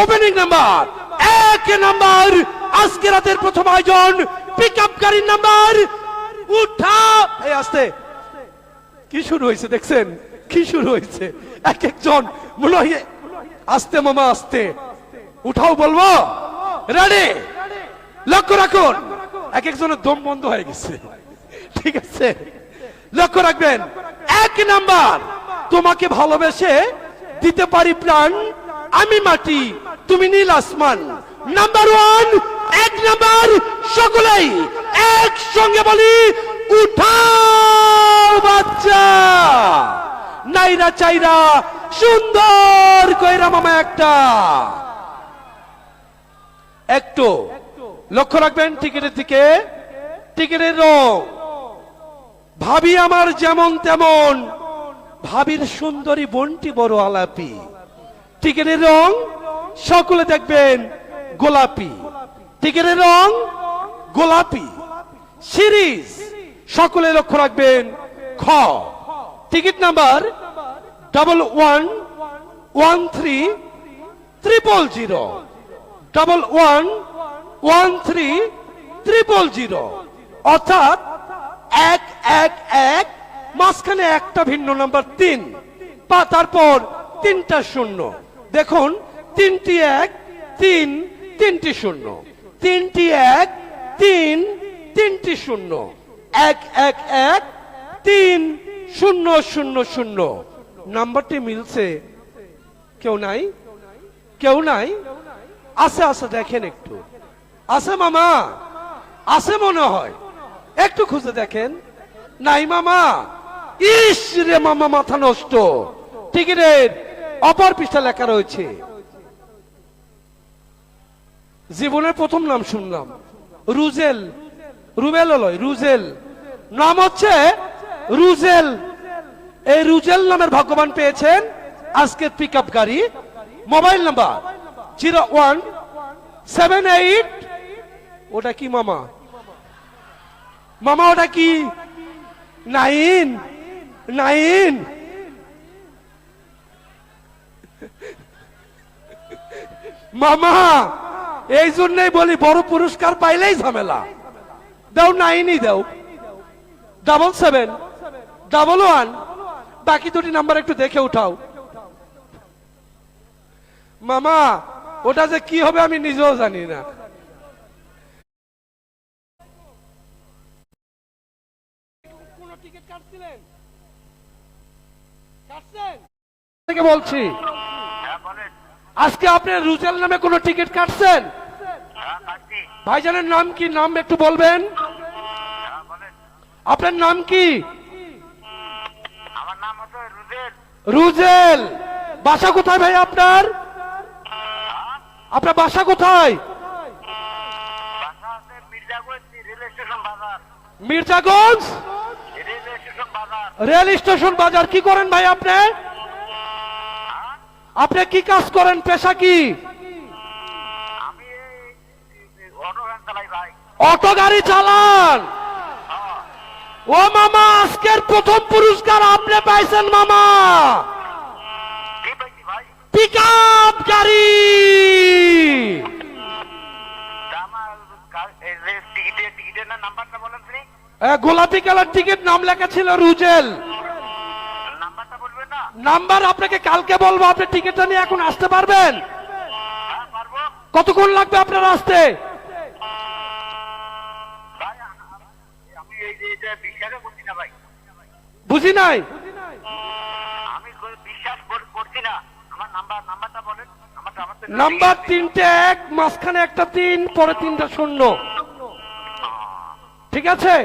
opening number 1 number আজকে রাতের প্রথম আয়োজন পিকআপ গাড়ির নাম্বার উঠা এই আসতে কি শুরু হয়েছে দেখছেন কি শুরু হয়েছে এক একজন মনে হয় আস্তে মামা আস্তে উঠাও বলবো রেডি লক্ষ্য রাখুন এক একজনের দম বন্ধ হয়ে গেছে ঠিক আছে লক্ষ্য রাখবেন 1 নাম্বার তোমাকে ভালোবেসে দিতে পারি প্রাণ আমি মাটি তুমি নীল আসমান নাম্বার 1 1 নাম্বার সকলেই একসঙ্গে বলি উঠাও বাচ্চা নাইরা চাইরা সুন্দর কইরা মামা একটা একটু লক্ষ্য রাখবেন টিকিটের দিকে টিকিটের রং ভাবি আমার যেমন তেমন ভাবির সুন্দরী বোনটি বড় আলাপি টিকিটের রং সকলে দেখবেন গোলাপি টিকিটের রং গোলাপি সিরিজ সকলে লক্ষ্য রাখবেন খ টিকিট নাম্বার 111300 111300 অর্থাৎ 111 মাঝখানে একটা ভিন্ন নাম্বার 3 তারপর 3টা শূন্য দেখুন 3টি 1 3 3টি শূন্য 3টি 1 3 3টি শূন্য 111 3000 নাম্বারটি মিলছে কেউ নাই কেউ নাই আছে আছে দেখেন একটু আছে মামা আছে মনে হয় একটু খুঁজে দেখেন নাই মামা ইস রে মামা মাথা নষ্ট টিকিটের অপর পৃষ্ঠা লেখা রয়েছে জীবনের প্রথম নাম শুনলাম রুজেল রুবেল লয় রুজেল নাম হচ্ছে রুজেল এই রুজেল নামের ভাগ্যবান পেয়েছেন আজকের পিকআপ গাড়ি মোবাইল নাম্বার 0178 ওটা কি মামা মামা ওটা কি 9 মামা এই জন্যই বলি বড় পুরস্কার পাইলেই ঝামেলা দাও 9ই দাও 77 11 বাকি দুটি নাম্বার একটু দেখে উঠাও মামা ওটা যে কি হবে আমি নিজেও জানি না কোন টিকিট কাটছিলেন কাটছেন থেকে বলছি আজকে আপনি রুজেল নামে কোন টিকিট কাটছেন ভাইজানের নাম কি নাম একটু বলবেন আপনার নাম কি আমার নাম হচ্ছে রুজেল রুজেল বাসা কোথায় ভাই আপনার আপনার বাসা কোথায় বাসা আছে মির্জাগঞ্জ রেল স্টেশন বাজার মির্জাগঞ্জ রেল স্টেশন বাজার রেল স্টেশন বাজার কি করেন ভাই আপনি আপনি কি কাজ করেন পেশা কি আমি অটো ভ্যান চালাই ভাই অটো গাড়ি চালান ও মামা আজকের প্রথম পুরস্কার আপনি পাইছেন মামা কি পাইছি ভাই পিকআপ গাড়ি আমার টিকিটের নাম্বারটা বলেন আপনি গোলাপি কালার টিকিট নাম লেখা ছিল রুজেল নাম্বারটা বলবেন না নাম্বার আপনাকে কালকে বলবো আপনি টিকিটটা নিয়ে এখন আসতে পারবেন হ্যাঁ পারবো কতক্ষণ লাগবে আপনার আসতে ভাই আমি এই যে এটা বিশ্বাস করছি না ভাই বুঝি নাই আমি বিশ্বাস করছি না আমার নাম্বারটা বলেন নাম্বার 3টে 1 মাঝখানে একটা 3 পরে 3টা শূন্য ঠিক আছে